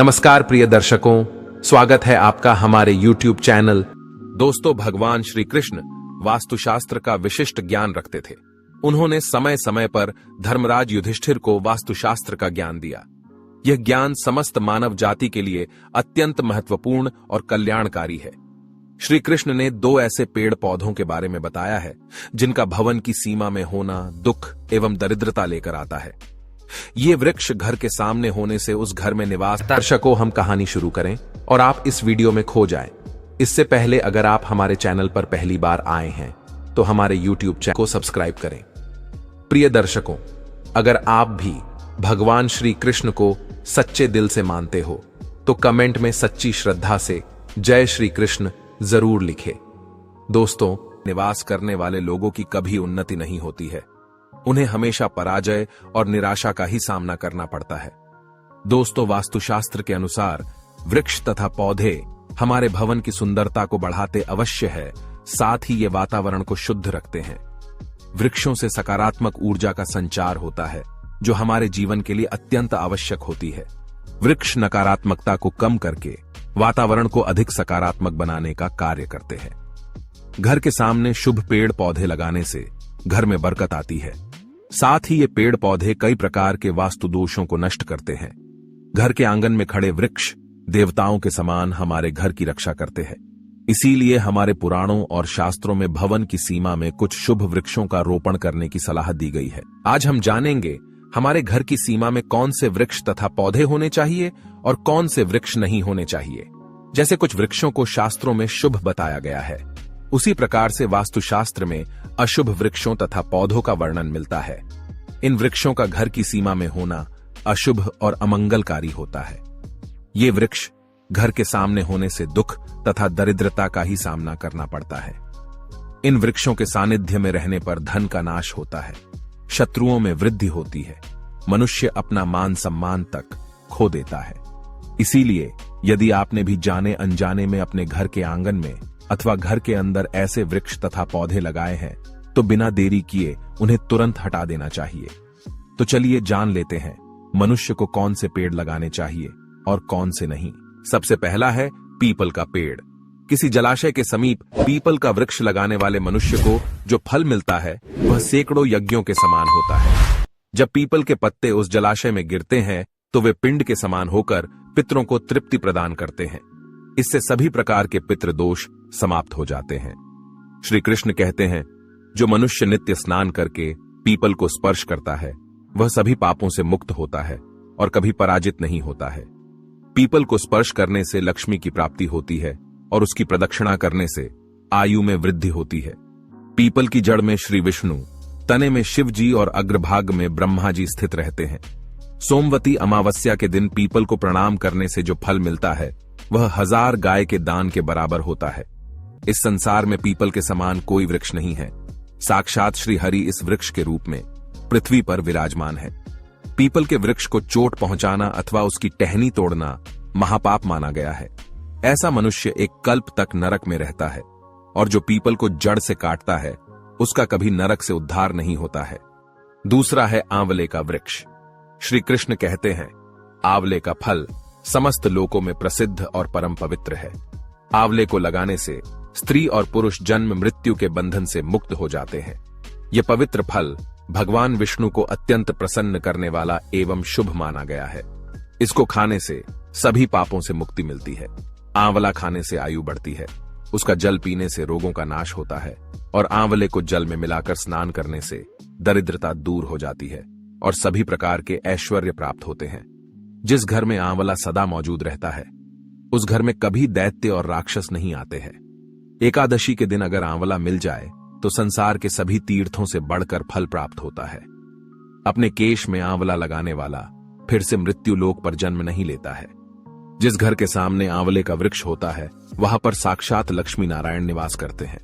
नमस्कार प्रिय दर्शकों, स्वागत है आपका हमारे YouTube चैनल। दोस्तों, भगवान श्री कृष्ण वास्तुशास्त्र का विशिष्ट ज्ञान रखते थे। उन्होंने समय समय पर धर्मराज युधिष्ठिर को वास्तुशास्त्र का ज्ञान दिया। यह ज्ञान समस्त मानव जाति के लिए अत्यंत महत्वपूर्ण और कल्याणकारी है। श्री कृष्ण ने दो ऐसे पेड़ पौधों के बारे में बताया है जिनका भवन की सीमा में होना दुख एवं दरिद्रता लेकर आता है। ये वृक्ष घर के सामने होने से उस घर में निवास। दर्शकों, हम कहानी शुरू करें और आप इस वीडियो में खो जाएं। इससे पहले अगर आप हमारे चैनल पर पहली बार आए हैं तो हमारे YouTube चैनल को सब्सक्राइब करें। प्रिय दर्शकों, अगर आप भी भगवान श्री कृष्ण को सच्चे दिल से मानते हो तो कमेंट में सच्ची श्रद्धा से जय श्री कृष्ण जरूर लिखें। दोस्तों, निवास करने वाले लोगों की कभी उन्नति नहीं होती है। उन्हें हमेशा पराजय और निराशा का ही सामना करना पड़ता है। दोस्तों, वास्तुशास्त्र के अनुसार वृक्ष तथा पौधे हमारे भवन की सुंदरता को बढ़ाते अवश्य है, साथ ही ये वातावरण को शुद्ध रखते हैं। वृक्षों से सकारात्मक ऊर्जा का संचार होता है जो हमारे जीवन के लिए अत्यंत आवश्यक होती है। वृक्ष नकारात्मकता को कम करके वातावरण को अधिक सकारात्मक बनाने का कार्य करते हैं। घर के सामने शुभ पेड़ पौधे लगाने से घर में बरकत आती है। साथ ही ये पेड़ पौधे कई प्रकार के वास्तु दोषों को नष्ट करते हैं। घर के आंगन में खड़े वृक्ष देवताओं के समान हमारे घर की रक्षा करते हैं। इसीलिए हमारे पुराणों और शास्त्रों में भवन की सीमा में कुछ शुभ वृक्षों का रोपण करने की सलाह दी गई है। आज हम जानेंगे हमारे घर की सीमा में कौन से वृक्ष तथा पौधे होने चाहिए और कौन से वृक्ष नहीं होने चाहिए। जैसे कुछ वृक्षों को शास्त्रों में शुभ बताया गया है, उसी प्रकार से वास्तुशास्त्र में अशुभ वृक्षों तथा पौधों का वर्णन मिलता है। इन वृक्षों का घर की सीमा में होना अशुभ और अमंगलकारी होता है। ये वृक्ष घर के सामने होने से दुख तथा दरिद्रता का ही सामना करना पड़ता है। इन वृक्षों के सानिध्य में रहने पर धन का नाश होता है, शत्रुओं में वृद्धि होती है, मनुष्य अपना मान सम्मान तक खो देता है। इसीलिए यदि आपने भी जाने अनजाने में अपने घर के आंगन में अथवा घर के अंदर ऐसे वृक्ष तथा पौधे लगाए हैं तो बिना देरी किए उन्हें तुरंत हटा देना चाहिए। तो चलिए जान लेते हैं मनुष्य को कौन से पेड़ लगाने चाहिए और कौन से नहीं। सबसे पहला है पीपल का पेड़। किसी जलाशय के समीप पीपल का वृक्ष लगाने वाले मनुष्य को जो फल मिलता है वह सैकड़ों यज्ञों के समान होता है। जब पीपल के पत्ते उस जलाशय में गिरते हैं तो वे पिंड के समान होकर पितरों को तृप्ति प्रदान करते हैं। इससे सभी प्रकार के पितृ दोष समाप्त हो जाते हैं। श्री कृष्ण कहते हैं, जो मनुष्य नित्य स्नान करके पीपल को स्पर्श करता है वह सभी पापों से मुक्त होता है और कभी पराजित नहीं होता है। पीपल को स्पर्श करने से लक्ष्मी की प्राप्ति होती है और उसकी प्रदक्षिणा करने से आयु में वृद्धि होती है। पीपल की जड़ में श्री विष्णु, तने में शिव जी और अग्रभाग में ब्रह्मा जी स्थित रहते हैं। सोमवती अमावस्या के दिन पीपल को प्रणाम करने से जो फल मिलता है वह 1000 गाय के दान के बराबर होता है। इस संसार में पीपल के समान कोई वृक्ष नहीं है। साक्षात श्री हरि इस वृक्ष के रूप में पृथ्वी पर विराजमान है। पीपल के वृक्ष को चोट पहुंचाना अथवा उसकी टहनी तोड़ना महापाप माना गया है। ऐसा मनुष्य एक कल्प तक नरक में रहता है और जो पीपल को जड़ से काटता है उसका कभी नरक से उद्धार नहीं होता है। दूसरा है आंवले का वृक्ष। श्री कृष्ण कहते हैं, आंवले का फल समस्त लोकों में प्रसिद्ध और परम पवित्र है। आंवले को लगाने से स्त्री और पुरुष जन्म मृत्यु के बंधन से मुक्त हो जाते हैं। यह पवित्र फल भगवान विष्णु को अत्यंत प्रसन्न करने वाला एवं शुभ माना गया है। इसको खाने से सभी पापों से मुक्ति मिलती है। आंवला खाने से आयु बढ़ती है, उसका जल पीने से रोगों का नाश होता है और आंवले को जल में मिलाकर स्नान करने से दरिद्रता दूर हो जाती है और सभी प्रकार के ऐश्वर्य प्राप्त होते हैं। जिस घर में आंवला सदा मौजूद रहता है उस घर में कभी दैत्य और राक्षस नहीं आते हैं। एकादशी के दिन अगर आंवला मिल जाए तो संसार के सभी तीर्थों से बढ़कर फल प्राप्त होता है। अपने केश में आंवला लगाने वाला फिर से मृत्यु लोक पर जन्म नहीं लेता है। जिस घर के सामने आंवले का वृक्ष होता है वहां पर साक्षात लक्ष्मी नारायण निवास करते हैं।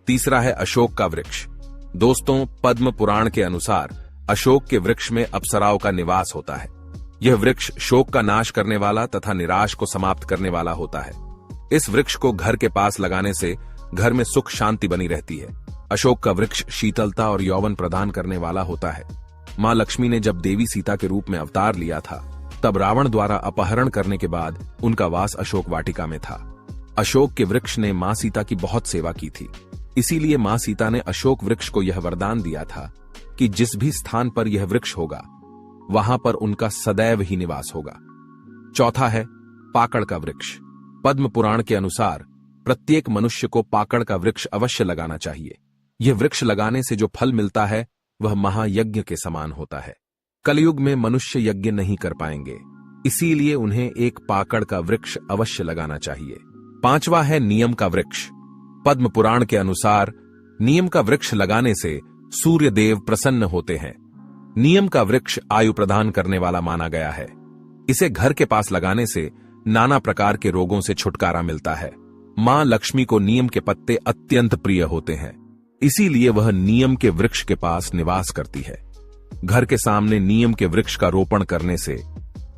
तीसरा है अशोक का वृक्ष। दोस्तों, पद्म पुराण के अनुसार अशोक के वृक्ष में अप्सराओं का निवास होता है। यह वृक्ष शोक का नाश करने वाला तथा निराश को समाप्त करने वाला होता है। इस वृक्ष को घर के पास लगाने से घर में सुख शांति बनी रहती है। अशोक का वृक्ष शीतलता और यौवन प्रदान करने वाला होता है। मां लक्ष्मी ने जब देवी सीता के रूप में अवतार लिया था तब रावण द्वारा अपहरण करने के बाद उनका वास अशोक वाटिका में था। अशोक के वृक्ष ने मां सीता की बहुत सेवा की थी, इसीलिए मां सीता ने अशोक वृक्ष को यह वरदान दिया था कि जिस भी स्थान पर यह वृक्ष होगा वहां पर उनका सदैव ही निवास होगा। चौथा है पाकड़ का वृक्ष। पद्म पुराण के अनुसार प्रत्येक मनुष्य को पाकड़ का वृक्ष अवश्य लगाना चाहिए। यह वृक्ष लगाने से जो फल मिलता है वह महायज्ञ के समान होता है। कलयुग में मनुष्य यज्ञ नहीं कर पाएंगे, इसीलिए उन्हें एक पाकड़ का वृक्ष अवश्य लगाना चाहिए। पांचवा है नियम का वृक्ष। पद्म पुराण के अनुसार नियम का वृक्ष लगाने से सूर्य देव प्रसन्न होते हैं। नियम का वृक्ष आयु प्रदान करने वाला माना गया है। इसे घर के पास लगाने से नाना प्रकार के रोगों से छुटकारा मिलता है। मां लक्ष्मी को नीम के पत्ते अत्यंत प्रिय होते हैं, इसीलिए वह नीम के वृक्ष के पास निवास करती है। घर के सामने नीम के वृक्ष का रोपण करने से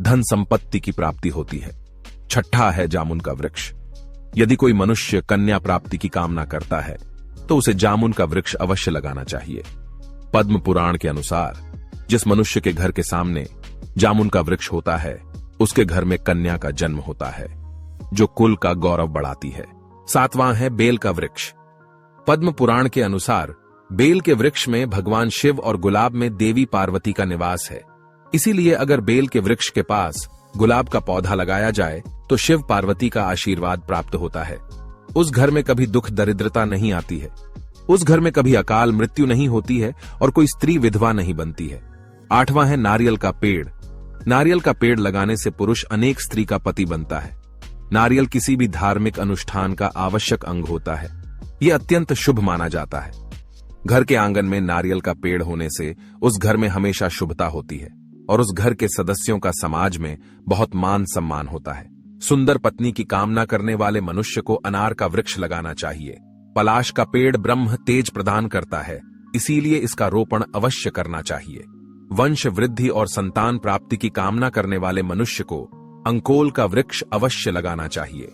धन संपत्ति की प्राप्ति होती है। छठा है जामुन का वृक्ष। यदि कोई मनुष्य कन्या प्राप्ति की कामना करता है तो उसे जामुन का वृक्ष अवश्य लगाना चाहिए। पद्म पुराण के अनुसार जिस मनुष्य के घर के सामने जामुन का वृक्ष होता है उसके घर में कन्या का जन्म होता है, जो कुल का गौरव बढ़ाती है। सातवां है बेल का वृक्ष। पद्म पुराण के अनुसार बेल के वृक्ष में भगवान शिव और गुलाब में देवी पार्वती का निवास है, इसीलिए अगर बेल के वृक्ष के पास गुलाब का पौधा लगाया जाए तो शिव पार्वती का आशीर्वाद प्राप्त होता है। उस घर में कभी दुख दरिद्रता नहीं आती है, उस घर में कभी अकाल मृत्यु नहीं होती है और कोई स्त्री विधवा नहीं बनती है। आठवां है नारियल का पेड़। नारियल का पेड़ लगाने से पुरुष अनेक स्त्री का पति बनता है। नारियल किसी भी धार्मिक अनुष्ठान का आवश्यक अंग होता है, यह अत्यंत शुभ माना जाता है। घर के आंगन में नारियल का पेड़ होने से उस घर में हमेशा शुभता होती है और उस घर के सदस्यों का समाज में बहुत मान सम्मान होता है। सुंदर पत्नी की कामना करने वाले मनुष्य को अनार का वृक्ष लगाना चाहिए। पलाश का पेड़ ब्रह्म तेज प्रदान करता है, इसीलिए इसका रोपण अवश्य करना चाहिए। वंश वृद्धि और संतान प्राप्ति की कामना करने वाले मनुष्य को अंकोल का वृक्ष अवश्य लगाना चाहिए।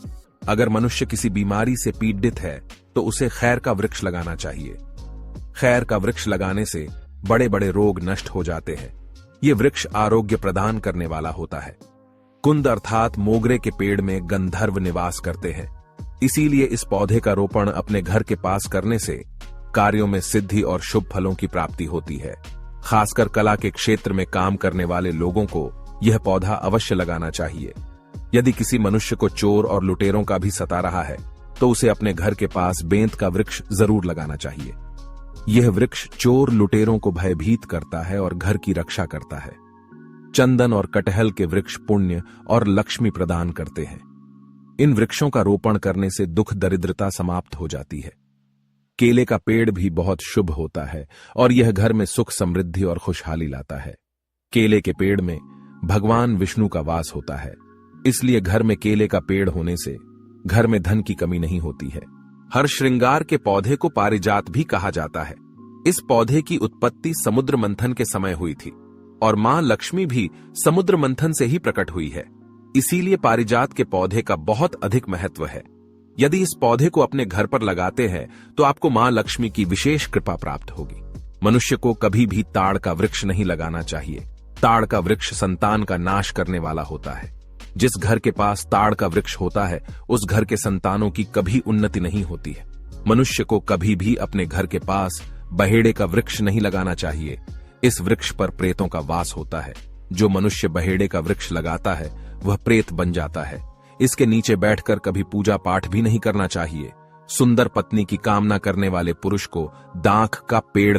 अगर मनुष्य किसी बीमारी से पीड़ित है तो उसे खैर का वृक्ष लगाना चाहिए। खैर का वृक्ष लगाने से बड़े बड़े रोग नष्ट हो जाते हैं। ये वृक्ष आरोग्य प्रदान करने वाला होता है। कुंद अर्थात मोगरे के पेड़ में गंधर्व निवास करते हैं, इसीलिए इस पौधे का रोपण अपने घर के पास करने से कार्यों में सिद्धि और शुभ फलों की प्राप्ति होती है। खासकर कला के क्षेत्र में काम करने वाले लोगों को यह पौधा अवश्य लगाना चाहिए। यदि किसी मनुष्य को चोर और लुटेरों का भी सता रहा है तो उसे अपने घर के पास बेंत का वृक्ष जरूर लगाना चाहिए। यह वृक्ष चोर लुटेरों को भयभीत करता है और घर की रक्षा करता है। चंदन और कटहल के वृक्ष पुण्य और लक्ष्मी प्रदान करते हैं। इन वृक्षों का रोपण करने से दुख दरिद्रता समाप्त हो जाती है। केले का पेड़ भी बहुत शुभ होता है और यह घर में सुख समृद्धि और खुशहाली लाता है। केले के पेड़ में भगवान विष्णु का वास होता है, इसलिए घर में केले का पेड़ होने से घर में धन की कमी नहीं होती है। हर श्रृंगार के पौधे को पारिजात भी कहा जाता है। इस पौधे की उत्पत्ति समुद्र मंथन के समय हुई थी और मां लक्ष्मी भी समुद्र मंथन से ही प्रकट हुई है, इसीलिए पारिजात के पौधे का बहुत अधिक महत्व है। यदि इस पौधे को अपने घर पर लगाते हैं तो आपको मां लक्ष्मी की विशेष कृपा प्राप्त होगी। मनुष्य को कभी भी ताड़ का वृक्ष नहीं लगाना चाहिए। ताड़ का वृक्ष संतान का नाश करने वाला होता है। जिस घर के पास ताड़ का वृक्ष होता है उस घर के संतानों की कभी उन्नति नहीं होती है। मनुष्य को कभी भी अपने घर के पास बहेड़े का वृक्ष नहीं लगाना चाहिए। इस वृक्ष पर प्रेतों का वास होता है। जो मनुष्य बहेड़े का वृक्ष लगाता है वह प्रेत बन जाता है। इसके नीचे बैठकर कभी पूजा पाठ भी नहीं करना चाहिए। सुंदर पत्नी की कामना करने वाले पुरुष को दाख का पेड़